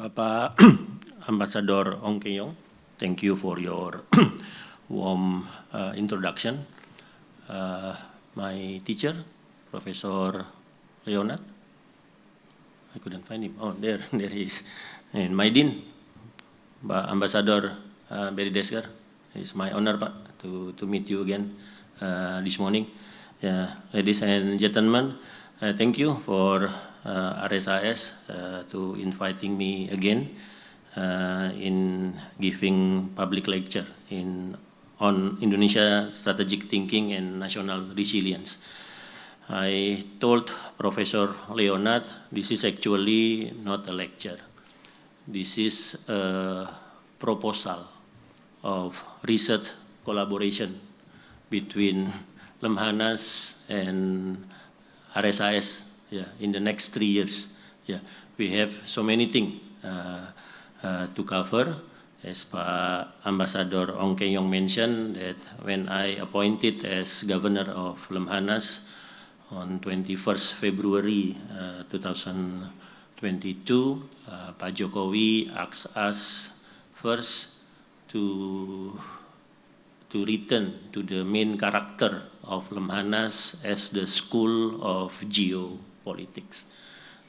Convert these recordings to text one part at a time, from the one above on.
Bapak Ambassador Ong Keng-yong, thank you for your warm introduction. My teacher, Professor Leonard, I couldn't find him. Oh, there he is. And my dean, Ambassador Berry Desker. It's my honor, Pak, to meet you again this morning. Ladies and gentlemen, thank you for RSIS to inviting me again in giving public lecture on Indonesia strategic thinking and national resilience. I told Professor Leonard, this is actually not a lecture. This is a proposal of research collaboration between Lemhanas and RSIS in the next 3 years. We have so many things to cover. As Pak Ambassador Ong Keng-yong mentioned, that when I appointed as governor of Lemhanas on 21st February 2022, Pak Jokowi asked us first to return to the main character of Lemhanas as the school of geopolitics.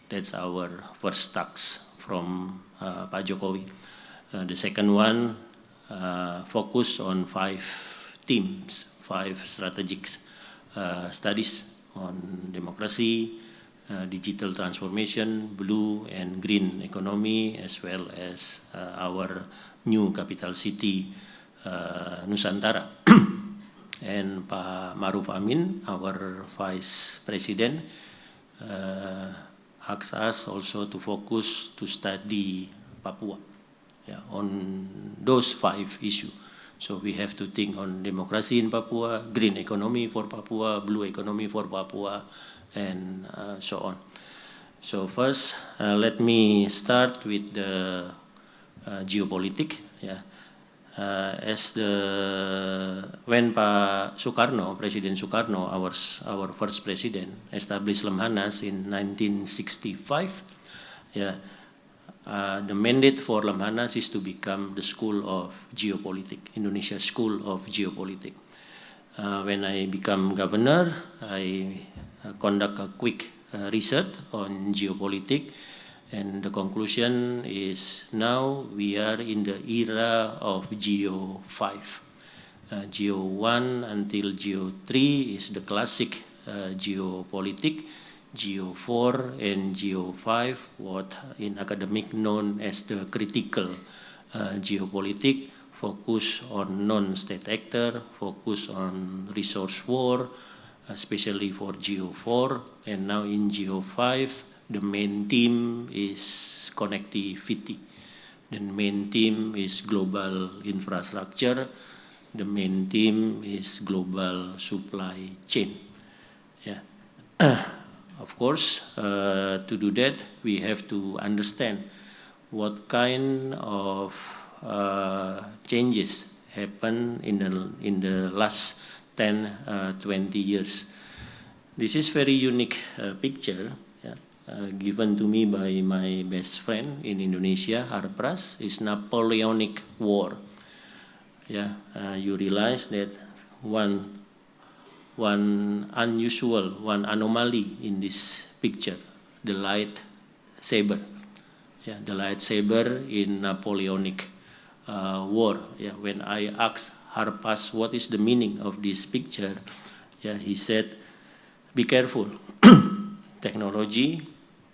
That's our first task from Pak Jokowi. The second one, focus on 5 themes, 5 strategic studies on democracy, digital transformation, blue and green economy, as well as our new capital city, Nusantara. And Pak Maruf Amin, our Vice President, asked us also to focus to study Papua on those 5 issues. So we have to think on democracy in Papua, green economy for Papua, blue economy for Papua, and so on. So first, let me start with the geopolitics. When Pak Sukarno, President Sukarno, our first president, established Lemhanas in 1965, the mandate for Lemhanas is to become the school of geopolitics, Indonesia School of Geopolitics. When I become governor, I conduct a quick research on geopolitics, and the conclusion is now we are in the era of Geo 5. Geo 1 until Geo 3 is the classic geopolitics. Geo 4 and Geo 5, what in academic known as the critical geopolitics, focus on non-state actor, focus on resource war, especially for Geo 4, and now in Geo 5, the main theme is connectivity. The main theme is global infrastructure. The main theme is global supply chain. Of course, to do that, we have to understand what kind of changes happen in the last 10-20 years. This is very unique picture given to me by my best friend in Indonesia, Harpras. Is Napoleonic War. You realize that one unusual, one anomaly in this picture, the lightsaber. The lightsaber in Napoleonic War. When I asked Harpas what is the meaning of this picture, he said, be careful. Technology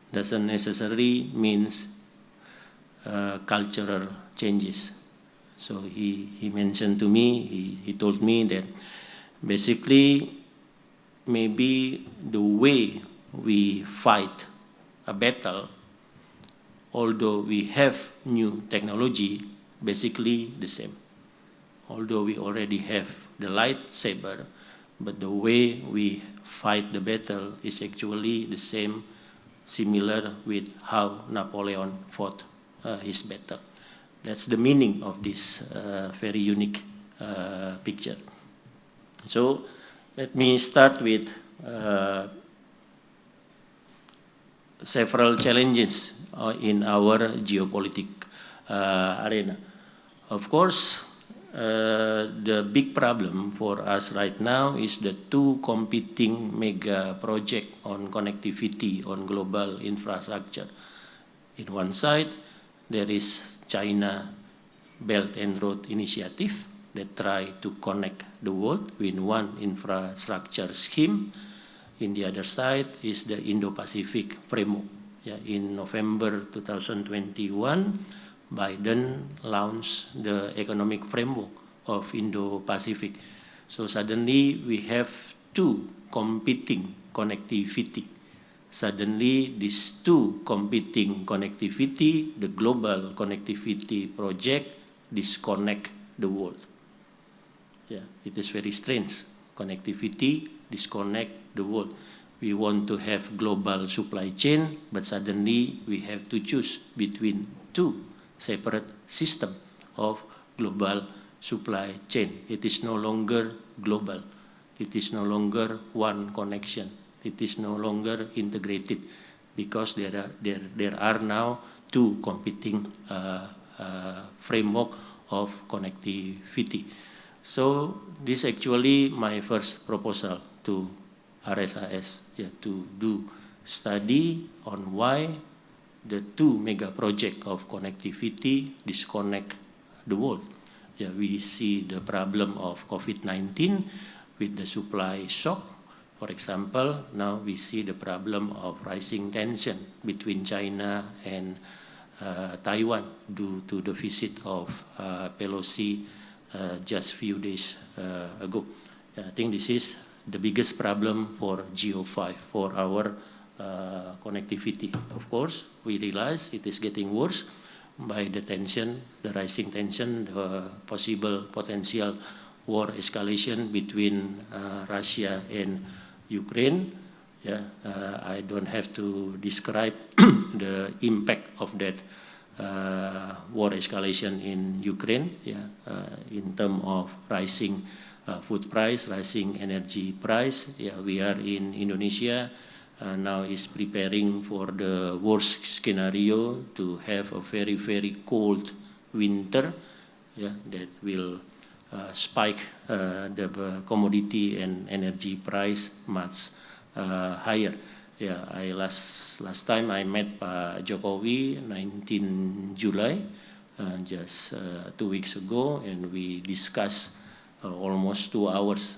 doesn't necessarily means cultural changes. So he mentioned to me, he told me that basically maybe the way we fight a battle, although we have new technology, basically the same. Although we already have the lightsaber, but the way we fight the battle is actually the same, similar with how Napoleon fought his battle. That's the meaning of this very unique picture. So let me start with several challenges in our geopolitical arena. Of course, the big problem for us right now is the two competing mega projects on connectivity on global infrastructure. In one side, there is China Belt and Road Initiative that try to connect the world with one infrastructure scheme. In the other side is the Indo-Pacific framework. Yeah, in November 2021, Biden launched the economic framework of Indo-Pacific. So suddenly we have two competing connectivity. Suddenly these two competing connectivity, the global connectivity project, disconnect the world. Yeah, it is very strange. Connectivity disconnect the world. We want to have global supply chain, but suddenly we have to choose between two separate systems of global supply chain. It is no longer global. It is no longer one connection. It is no longer integrated because there are now two competing framework of connectivity. So this is actually my first proposal to RSIS, to do study on why the two mega project of connectivity disconnect the world. Yeah, we see the problem of COVID-19 with the supply shock. For example, now we see the problem of rising tension between China and Taiwan due to the visit of Pelosi just few days ago. I think this is the biggest problem for Geo5, for our connectivity. Of course, we realize it is getting worse by the tension, the rising tension, the possible potential war escalation between Russia and Ukraine. Yeah, I don't have to describe the impact of that war escalation in Ukraine. Yeah, in terms of rising food price, rising energy price. Yeah, we are in Indonesia now is preparing for the worst scenario to have a very, very cold winter. Yeah, that will spike the commodity and energy price much higher. Yeah, last time I met Pak Jokowi 19 July, just 2 weeks ago, and we discussed almost 2 hours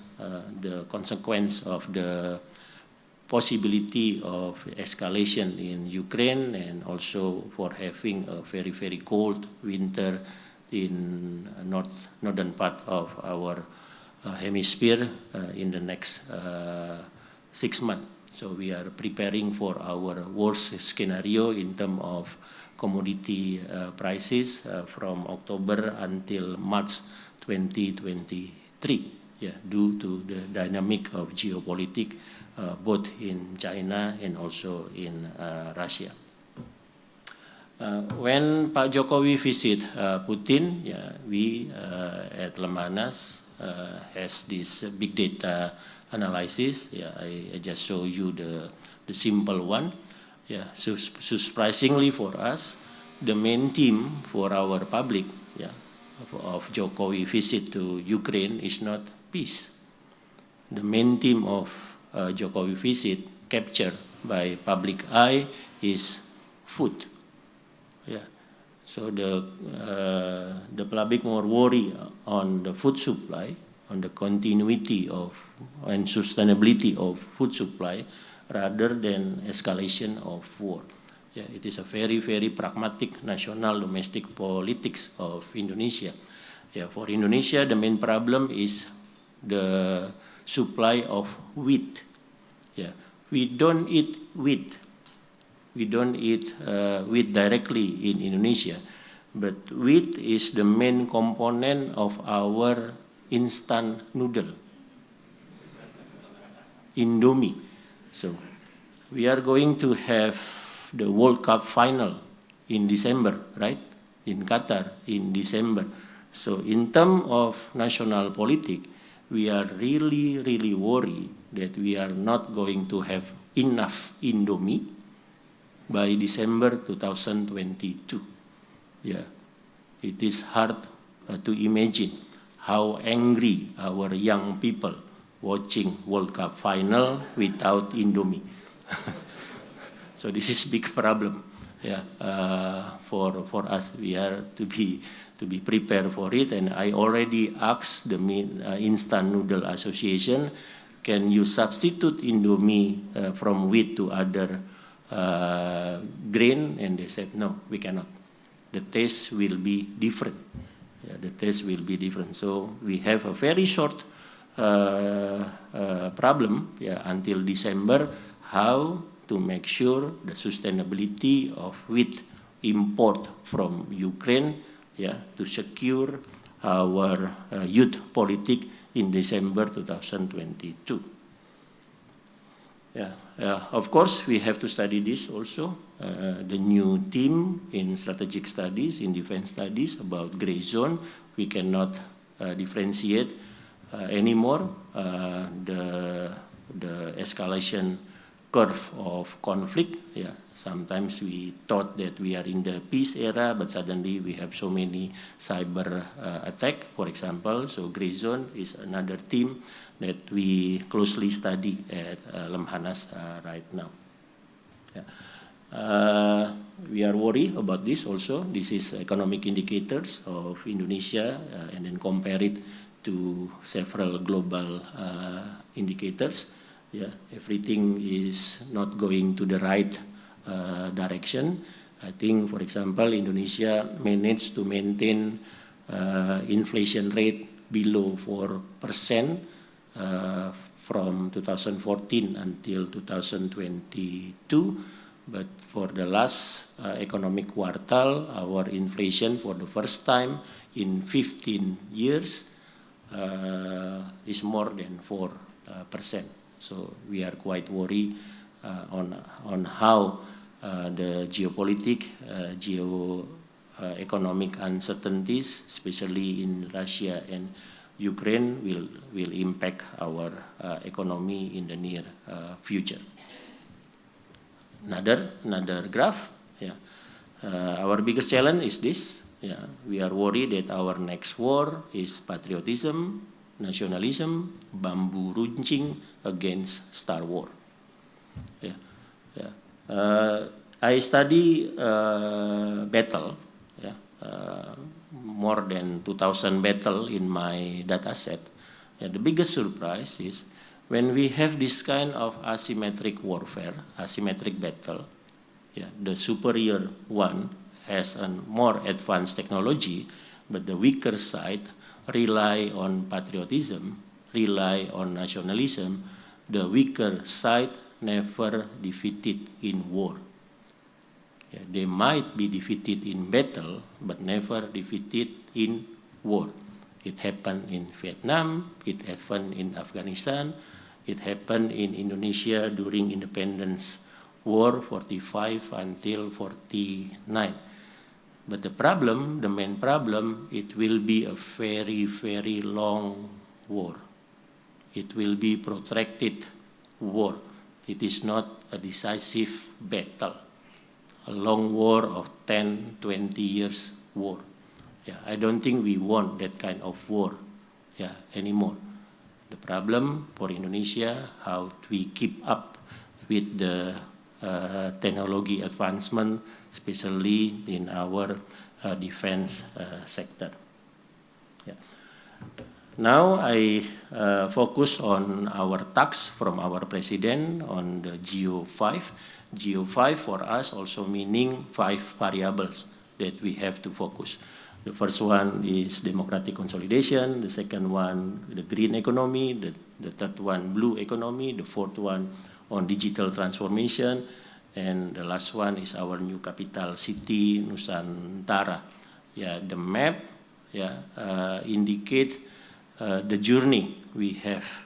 the consequence of the possibility of escalation in Ukraine and also for having a very, very cold winter in northern part of our hemisphere in the next 6 months. So we are preparing for our worst scenario in terms of commodity prices from October until March 2023. Yeah, due to the dynamic of geopolitics both in China and also in Russia. When Pak Jokowi visit Putin, yeah, we at Lemhanas has this big data analysis. Yeah, I just show you the simple one. Yeah, so surprisingly for us, the main theme for our public, yeah, of Jokowi visit to Ukraine is not peace. The main theme of Jokowi visit captured by public eye is food. Yeah, so the public more worry on the food supply, on the continuity of and sustainability of food supply rather than escalation of war. Yeah, it is a very, very pragmatic national domestic politics of Indonesia. Yeah, for Indonesia, the main problem is the supply of wheat. Yeah, we don't eat wheat. We don't eat wheat directly in Indonesia, but wheat is the main component of our instant noodle, Indomie. So we are going to have the World Cup final in December, right? In Qatar in December. So in terms of national politics, we are really, really worried that we are not going to have enough Indomie by December 2022. Yeah, it is hard to imagine how angry our young people watching World Cup final without Indomie. So this is big problem. Yeah, for us, we are to be prepared for it. And I already asked the Instant Noodle Association, can you substitute Indomie from wheat to other grain? And they said, no, we cannot. The taste will be different. Yeah, the taste will be different. So we have a very short problem, yeah, until December, how to make sure the sustainability of wheat import from Ukraine, yeah, to secure our youth politic in December 2022. Yeah, of course, we have to study this also, the new team in strategic studies, in defense studies about gray zone. We cannot differentiate anymore the escalation curve of conflict. Yeah, sometimes we thought that we are in the peace era, but suddenly we have so many cyber attack, for example. So gray zone is another theme that we closely study at Lemhanas right now. Yeah. We are worried about this also. This is economic indicators of Indonesia, and then compare it to several global indicators. Yeah, everything is not going to the right direction. I think, for example, Indonesia managed to maintain inflation rate below 4% from 2014 until 2022. But for the last economic quarter, our inflation for the first time in 15 years is more than 4%. So we are quite worried on how the economic uncertainties, especially in Russia and Ukraine, will impact our economy in the near future. Another graph. Yeah, our biggest challenge is this. Yeah, we are worried that our next war is patriotism, nationalism, bambu runcing against Star War. Yeah, yeah. I study battle. Yeah, more than 2,000 battle in my data set. Yeah, the biggest surprise is when we have this kind of asymmetric warfare, asymmetric battle. Yeah, the superior one has a more advanced technology, but the weaker side rely on patriotism, rely on nationalism. The weaker side never defeated in war. Yeah, they might be defeated in battle, but never defeated in war. It happened in Vietnam, it happened in Afghanistan, it happened in Indonesia during Independence War, 45 until 49. But the problem, the main problem, it will be a very, very long war. It will be protracted war. It is not a decisive battle. A long war of 10, 20 years war. Yeah, I don't think we want that kind of war, yeah, anymore. The problem for Indonesia, how we keep up with the technology advancement, especially in our defense sector. Yeah. Now I focus on our task from our president on the GEO5. GEO5 for us also meaning 5 variables that we have to focus. The first one is democratic consolidation, the second one, the green economy, the third one, blue economy, the fourth one on digital transformation, and the last one is our new capital city, Nusantara. Yeah, the map, yeah, indicate the journey we have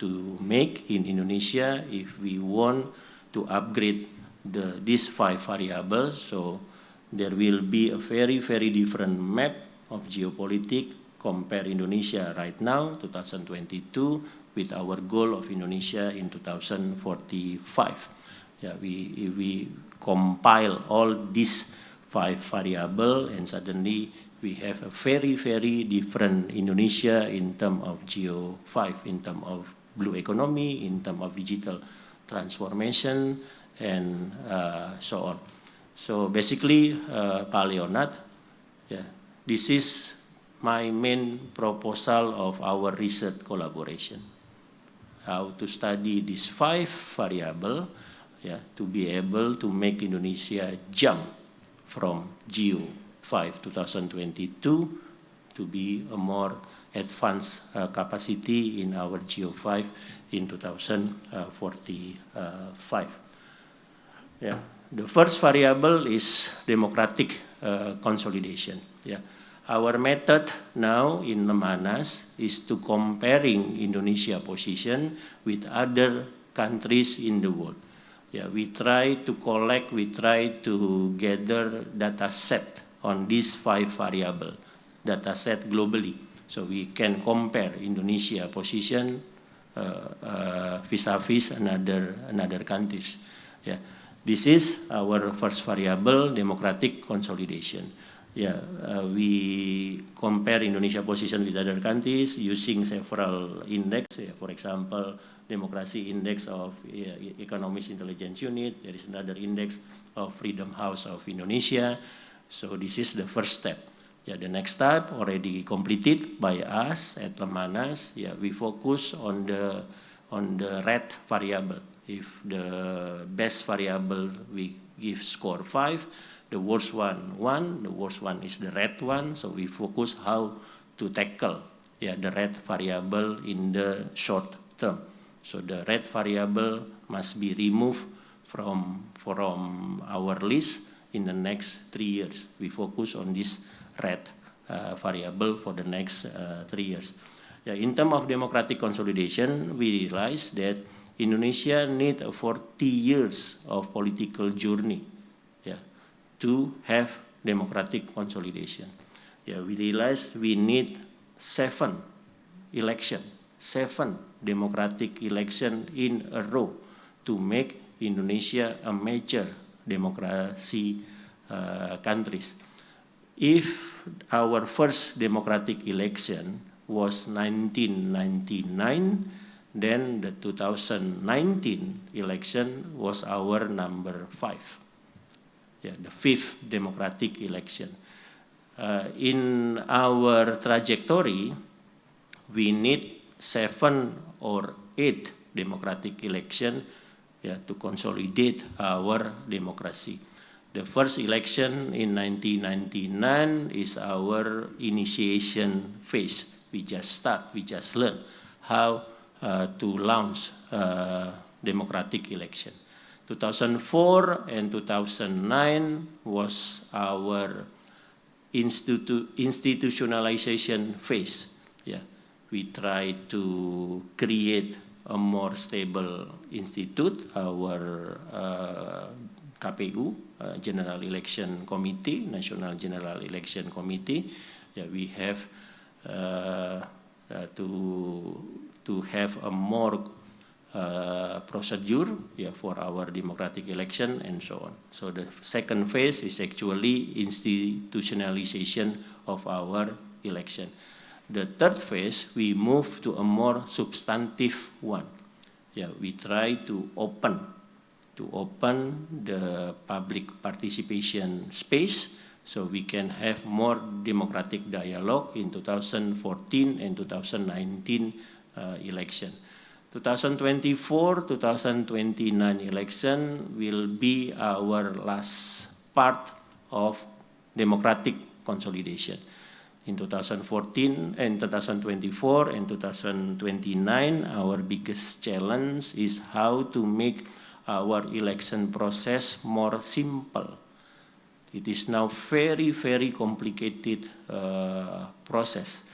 to make in Indonesia if we want to upgrade these 5 variables. So there will be a very, very different map of geopolitics compare Indonesia right now, 2022, with our goal of Indonesia in 2045. Yeah, we compile all these 5 variables, and suddenly we have a very, very different Indonesia in terms of Geo5, in terms of blue economy, in terms of digital transformation, and so on. So basically, Pak Leonard, yeah, this is my main proposal of our research collaboration. How to study these 5 variables, yeah, to be able to make Indonesia jump from Geo5 2022 to be a more advanced capacity in our Geo5 in 2045. Yeah. The first variable is democratic consolidation. Yeah. Our method now in Lemhanas is to comparing Indonesia position with other countries in the world. Yeah, we try to collect, we try to gather data set on these 5 variables, data set globally. So we can compare Indonesia position vis-a-vis another countries. Yeah. This is our first variable, democratic consolidation. Yeah, we compare Indonesia position with other countries using several index. Yeah, for example, democracy index of Economist Intelligence Unit. There is another index of Freedom House of Indonesia. So this is the first step. Yeah, the next step already completed by us at Lemhanas. Yeah, we focus on the red variable. If the best variable we give score 5, the worst one 1, the worst one is the red one. So we focus how to tackle, yeah, the red variable in the short term. So the red variable must be removed from our list in the next 3 years. We focus on this red variable for the next 3 years. Yeah, in terms of democratic consolidation, we realize that Indonesia needs 40 years of political journey, yeah, to have democratic consolidation. Yeah, we realize we need 7 democratic election in a row to make Indonesia a major democracy countries. If our first democratic election was 1999, then the 2019 election was our number 5. Yeah, the 5th democratic election. In our trajectory, we need 7 or 8 democratic election, yeah, to consolidate our democracy. The first election in 1999 is our initiation phase. We just learn how to launch democratic election. 2004 and 2009 was our institutionalization phase. Yeah, we try to create a more stable institute, our KPU, General Election Committee, National General Election Committee. Yeah, we have to have a more procedure, yeah, for our democratic election and so on. So the second phase is actually institutionalization of our election. The third phase, we move to a more substantive one. Yeah, we try to open the public participation space so we can have more democratic dialogue in 2014 and 2019 election. 2024-2029 election will be our last part of democratic consolidation. In 2014 and 2024 and 2029, our biggest challenge is how to make our election process more simple. It is now very, very complicated process.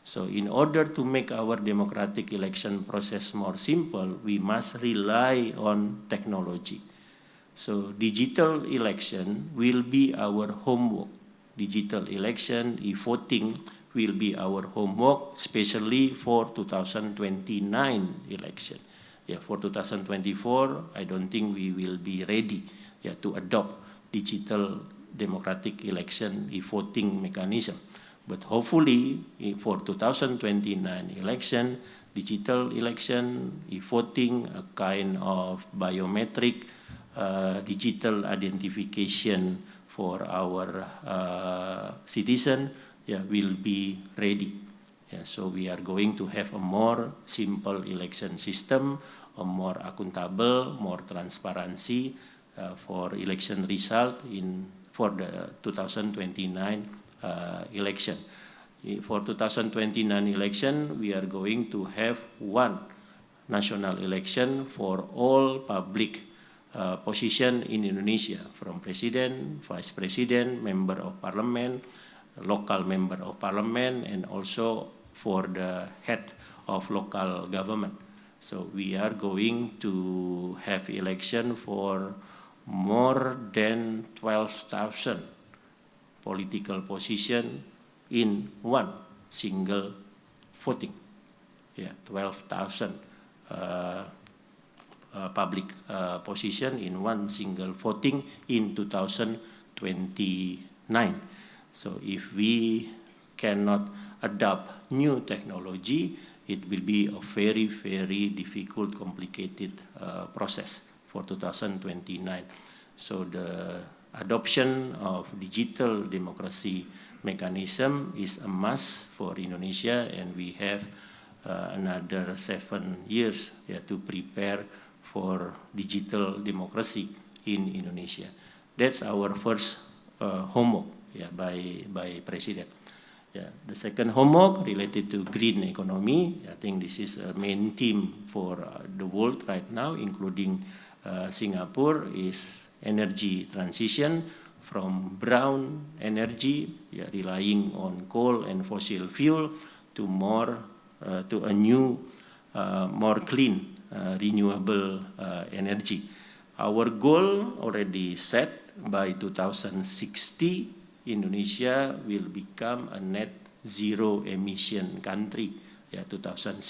So in order to make our democratic election process more simple, we must rely on technology. So digital election will be our homework. Digital election, e-voting will be our homework, especially for 2029 election. Yeah, for 2024, I don't think we will be ready to adopt digital democratic election voting mechanism. But hopefully for 2029 election, digital election, voting, a kind of biometric digital identification for our citizen, will be ready. So we are going to have a more simple election system, a more accountable, more transparency for election result for the 2029 election. For 2029 election, we are going to have one national election for all public position in Indonesia, from president, vice president, member of parliament, local member of parliament, and also for the head of local government. So we are going to have election for more than 12,000 political position in one single voting. 12,000 public position in one single voting in 2029. So if we cannot adopt new technology, it will be a very, very difficult, complicated process for 2029. So the adoption of digital democracy mechanism is a must for Indonesia, and we have another 7 years to prepare for digital democracy in Indonesia. That's our first homework by President. The second homework related to green economy. I think this is a main theme for the world right now, including Singapore, is energy transition from brown energy, relying on coal and fossil fuel, to a new, more clean, renewable energy. Our goal already set by 2060. Indonesia will become a net zero emission country, 2060.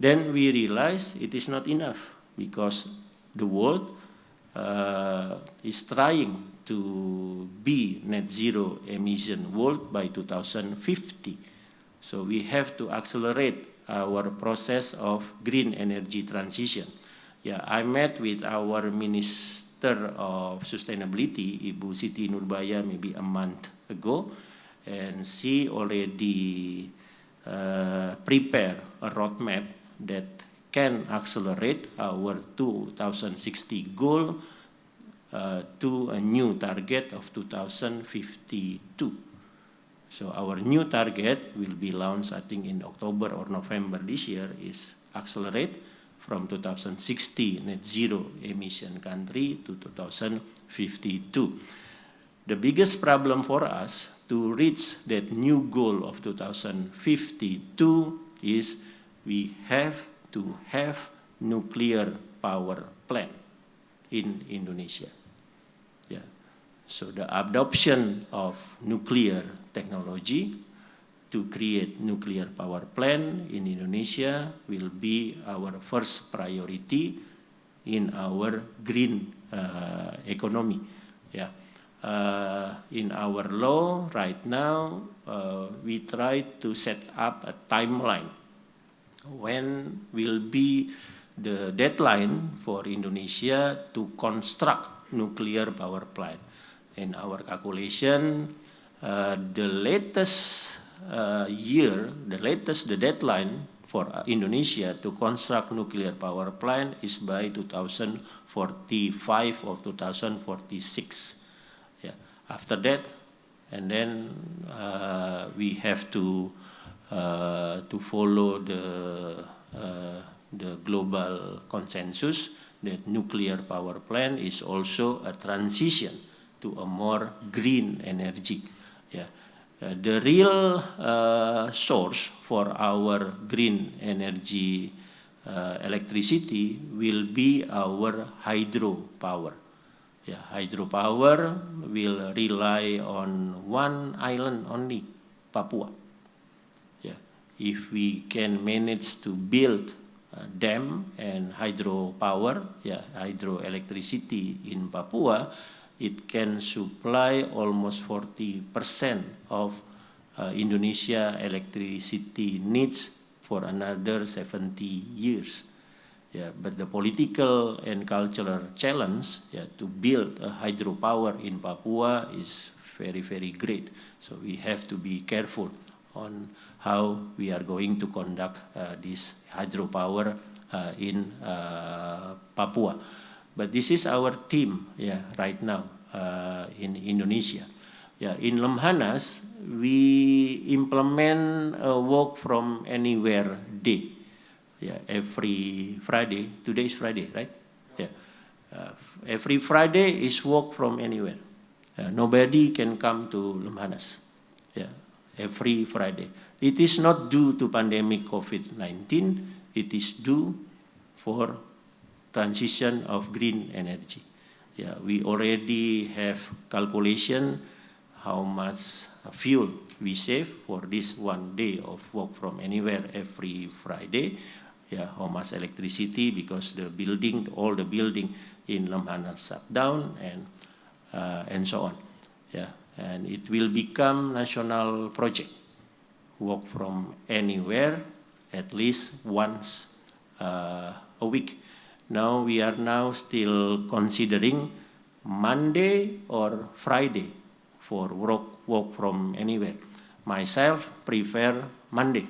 Then we realize it is not enough, because the world is trying to be net zero emission world by 2050. So we have to accelerate our process of green energy transition. I met with our Minister of Sustainability, Ibu Siti Nurbaya, maybe a month ago, and she already prepared a roadmap that can accelerate our 2060 goal to a new target of 2052. So our new target will be launched, I think, in October or November this year, is accelerate from 2060 net zero emission country to 2052. The biggest problem for us to reach that new goal of 2052 is we have to have nuclear power plant in Indonesia. So the adoption of nuclear technology to create nuclear power plant in Indonesia will be our first priority in our green economy. In our law right now, we try to set up a timeline. When will be the deadline for Indonesia to construct nuclear power plant? In our calculation, the latest the deadline for Indonesia to construct nuclear power plant is by 2045 or 2046. After that, and then we have to follow the global consensus that nuclear power plant is also a transition to a more green energy. The real source for our green energy electricity will be our hydropower. Hydropower will rely on one island only, Papua. If we can manage to build dam and hydropower, hydroelectricity in Papua, it can supply almost 40% of Indonesia electricity needs for another 70 years. But the political and cultural challenge to build a hydropower in Papua is very, very great. So we have to be careful on how we are going to conduct this hydropower in Papua. But this is our team right now in Indonesia. In Lemhanas, we implement a work from anywhere day. Every Friday. Today is Friday, right? Every Friday is work from anywhere. Nobody can come to Lemhanas. Every Friday. It is not due to pandemic COVID-19. It is due for transition of green energy. We already have calculation how much fuel we save for this 1 day of work from anywhere every Friday. How much electricity, because the building, all the building in Lemhanas shut down, and so on. And it will become national project. Work from anywhere at least once a week. Now we are now still considering Monday or Friday for work from anywhere. Myself prefer Monday.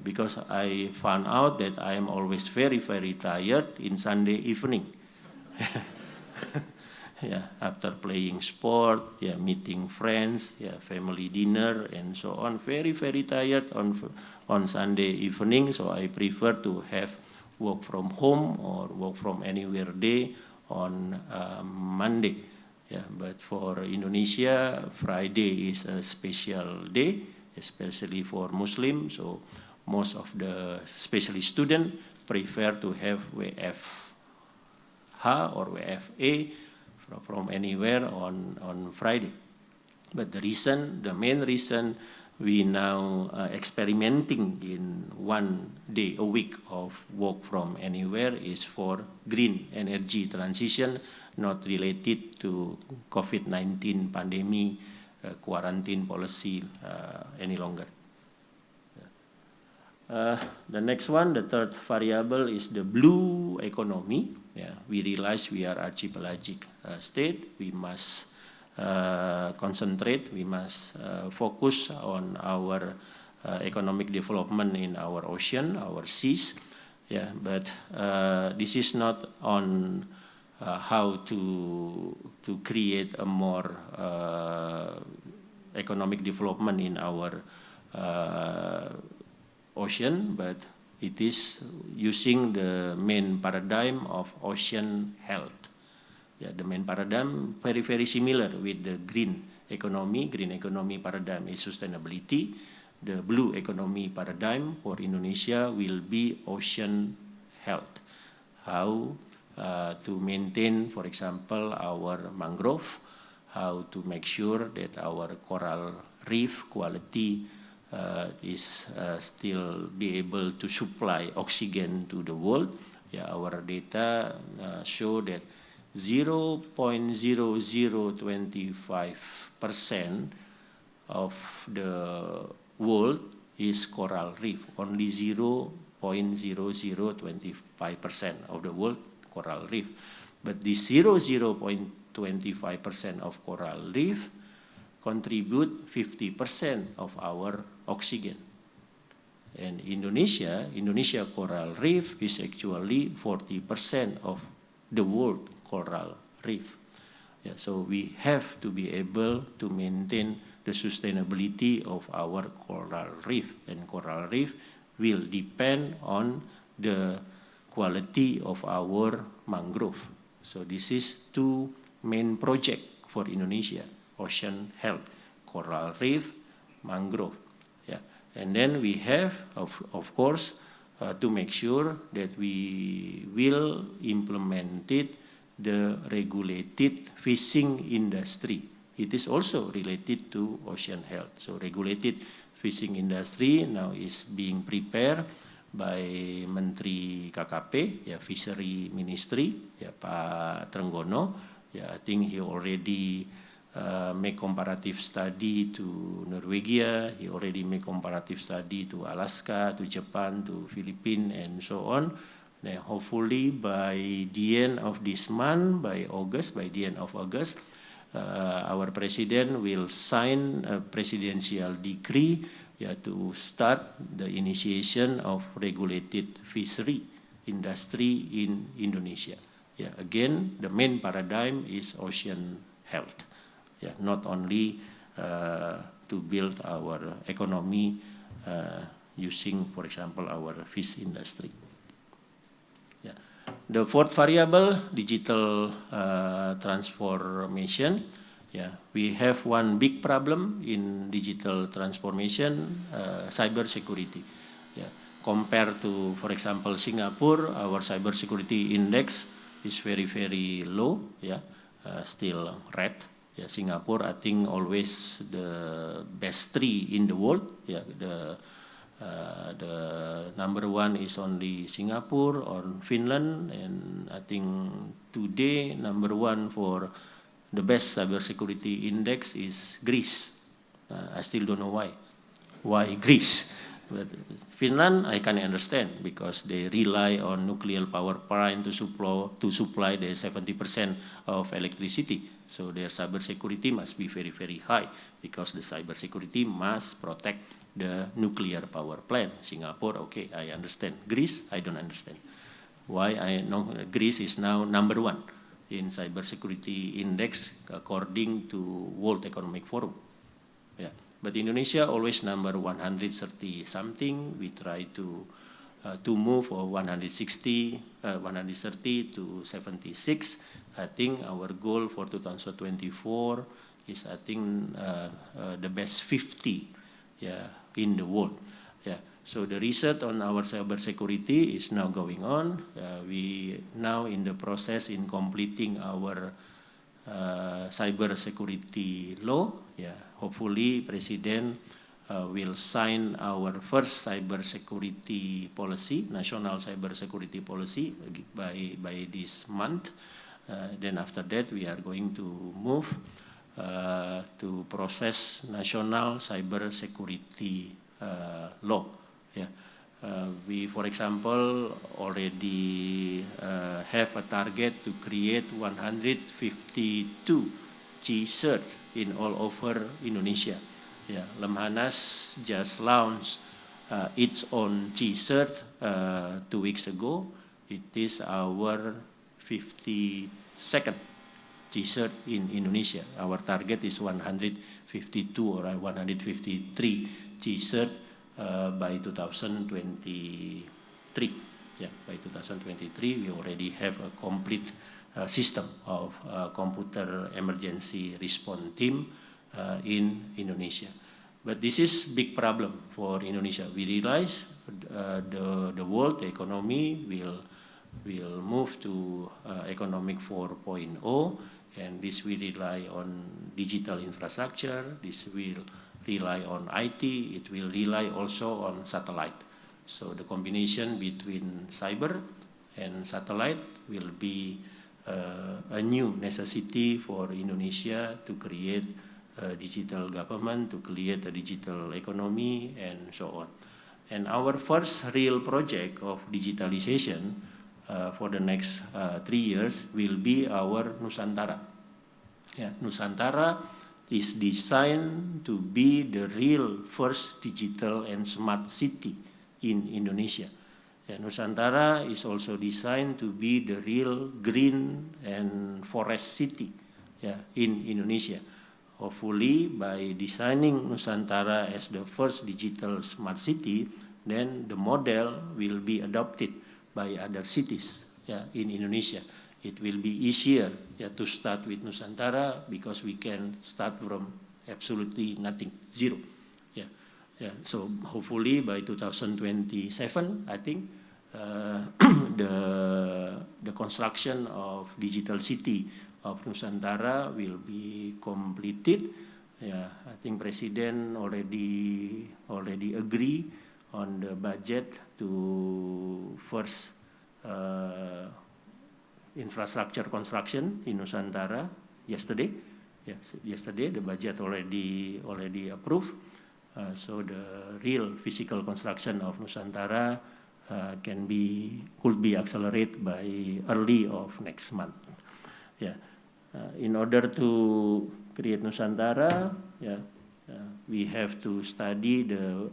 Because I found out that I am always very, very tired in Sunday evening. After playing sport, meeting friends, family dinner, and so on. Very, very tired on Sunday evening, so I prefer to have work from home or work from anywhere day on Monday. But for Indonesia, Friday is a special day, especially for Muslims. So most of the, especially students, prefer to have WFH or WFA from anywhere on Friday. But the main reason we now experimenting in 1 day a week of work from anywhere is for green energy transition, not related to COVID-19 pandemic, quarantine policy any longer. The next one, the third variable, is the blue economy. We realize we are archipelagic state. We must concentrate. We must focus on our economic development in our ocean, our seas. But this is not on how to create a more economic development in our ocean, but it is using the main paradigm of ocean health. The main paradigm very, very similar with the green economy. Green economy paradigm is sustainability. The blue economy paradigm for Indonesia will be ocean health. How to maintain, for example, our mangrove, how to make sure that our coral reef quality is still be able to supply oxygen to the world. Our data show that 0.0025% of the world is coral reef. Only 0.0025% of the world coral reef. But this 0.25% of coral reef contribute 50% of our oxygen. And Indonesia coral reef is actually 40% of the world coral reef. So we have to be able to maintain the sustainability of our coral reef, and coral reef will depend on the quality of our mangrove. So this is two main projects for Indonesia: ocean health, coral reef, mangrove. And then we have, of course, to make sure that we will implement it, the regulated fishing industry. It is also related to ocean health. So regulated fishing industry now is being prepared by Menteri KKP, ya Fishery Ministry, ya Pak Trenggono. I think he already make comparative study to Norwegia, he already make comparative study to Alaska, to Japan, to Philippines, and so on. Now, hopefully by the end of this month, by the end of August, our president will sign a presidential decree to start the initiation of regulated fishery industry in Indonesia. Again, the main paradigm is ocean health. Not only to build our economy using, for example, our fish industry. The fourth variable, digital transformation. We have one big problem in digital transformation, cyber security. Compared to, for example, Singapore, our cyber security index is very, very low. Still red. Singapore, I think, always the best 3 in the world. The number 1 is only Singapore or Finland, and I think today number 1 for the best cybersecurity index is Greece. I still don't know why. Why Greece? But Finland, I can understand because they rely on nuclear power plant to supply the 70% of electricity. So their cybersecurity must be very, very high because the cybersecurity must protect the nuclear power plant. Singapore, okay, I understand. Greece, I don't understand. Why I know Greece is now number 1 in cybersecurity index according to World Economic Forum. But Indonesia always number 130 something. We try to move from 130 to 76. I think our goal for 2024 is, I think, the best 50 in the world. So the research on our cybersecurity is now going on. We now in the process in completing our cybersecurity law. Hopefully President will sign our first cybersecurity policy, national cybersecurity policy, by this month. Then after that we are going to move to process national cybersecurity law. We, for example, already have a target to create 152 G-certs in all over Indonesia. Lemhanas just launched its own G-cert 2 weeks ago. It is our 52nd G-cert in Indonesia. Our target is 152 or 153 G-cert by 2023. By 2023, we already have a complete system of computer emergency response team in Indonesia. But this is big problem for Indonesia. We realize the world economy will move to economic 4.0, and this will rely on digital infrastructure. This will rely on IT. It will rely also on satellite. So the combination between cyber and satellite will be a new necessity for Indonesia to create a digital government, to create a digital economy, and so on. And our first real project of digitalization for the next 3 years will be our Nusantara. Nusantara is designed to be the real first digital and smart city in Indonesia. Nusantara is also designed to be the real green and forest city in Indonesia. Hopefully, by designing Nusantara as the first digital smart city, then the model will be adopted by other cities in Indonesia. It will be easier to start with Nusantara because we can start from absolutely nothing, zero. So hopefully by 2027, I think the construction of digital city of Nusantara will be completed. I think President already agree on the budget to first infrastructure construction in Nusantara yesterday. Yes, yesterday the budget already approved. So the real physical construction of Nusantara could be accelerated by early of next month. Yeah, in order to create Nusantara, we have to study the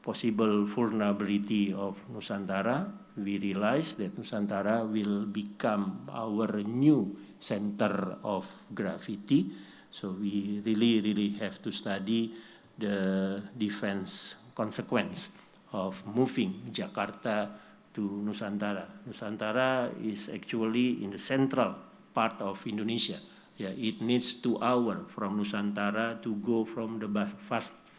possible vulnerability of Nusantara. We realize that Nusantara will become our new center of gravity. So we really have to study the defense consequence of moving Jakarta to Nusantara. Nusantara is actually in the central part of Indonesia. Yeah, it needs 2 hours from Nusantara to go from the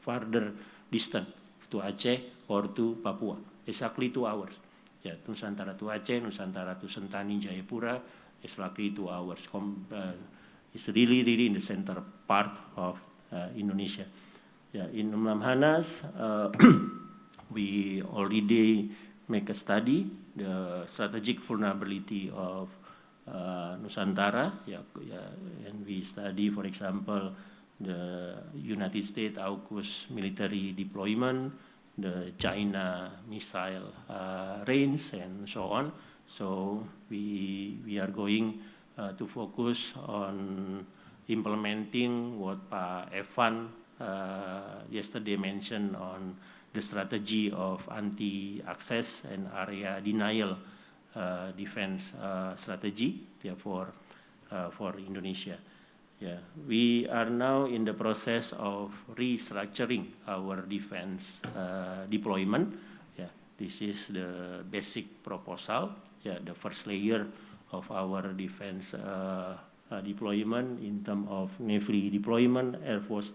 farther distance to Aceh or to Papua. Exactly 2 hours. Yeah, Nusantara to Aceh, Nusantara to Sentani, Jayapura, exactly 2 hours. It's really in the center part of Indonesia. Yeah, in Lamhanas, we already make a study the strategic vulnerability of Nusantara. And we study, for example, the United States AUKUS military deployment, the China missile range, and so on. So we are going to focus on implementing what Pak Evan yesterday mentioned on the strategy of anti-access and area denial defense strategy for Indonesia. Yeah, we are now in the process of restructuring our defense deployment. Yeah, this is the basic proposal. Yeah, the first layer of our defense deployment in terms of Navy deployment, Air Force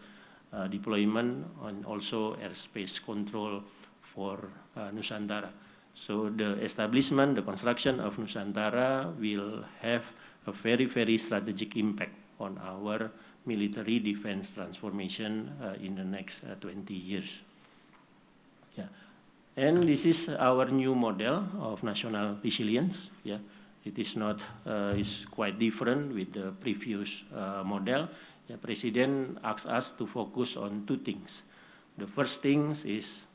deployment, and also airspace control for Nusantara. So the establishment, the construction of Nusantara will have a very strategic impact on our military defense transformation in the next 20 years. Yeah. And this is our new model of national resilience. Yeah. It is not, it's quite different with the previous model. The President asked us to focus on 2 things. The first thing is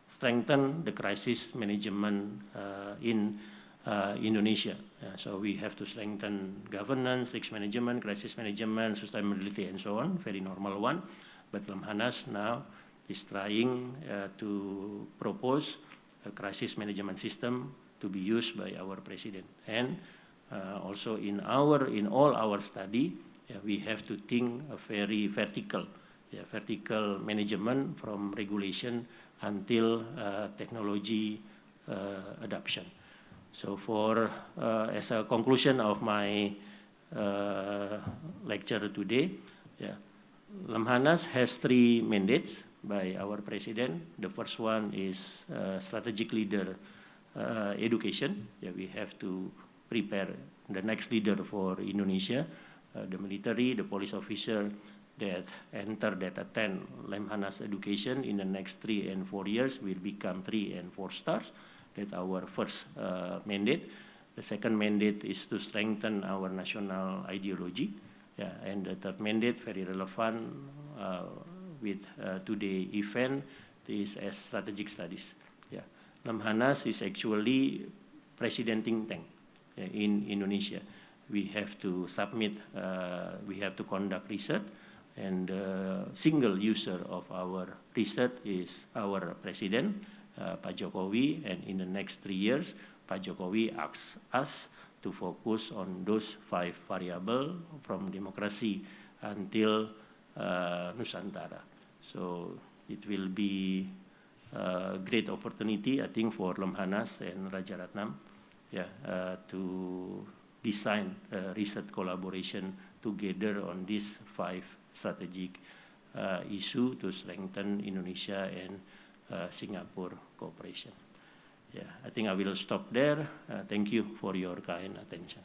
strengthen the crisis management in Indonesia. So we have to strengthen governance, risk management, crisis management, sustainability, and so on, very normal one. But Lamhanas now is trying to propose a crisis management system to be used by our President. And also in all our study, we have to think a very vertical management from regulation until technology adoption. So as a conclusion of my lecture today, Lamhanas has 3 mandates by our President. The first one is strategic leader education. We have to prepare the next leader for Indonesia, the military, the police officer that attend Lamhanas education in the next 3 and 4 years will become 3 and 4 stars. That's our first mandate. The second mandate is to strengthen our national ideology. And the third mandate, very relevant with today's event, is as strategic studies. Lamhanas is actually president think tank in Indonesia. We have to submit, we have to conduct research, and the single user of our research is our President, Pak Jokowi, and in the next 3 years, Pak Jokowi asks us to focus on those 5 variables from democracy until Nusantara. So it will be a great opportunity, I think, for Lamhanas and Rajaratnam to design a research collaboration together on these 5 strategic issues to strengthen Indonesia and Singapore cooperation. I think I will stop there. Thank you for your kind attention.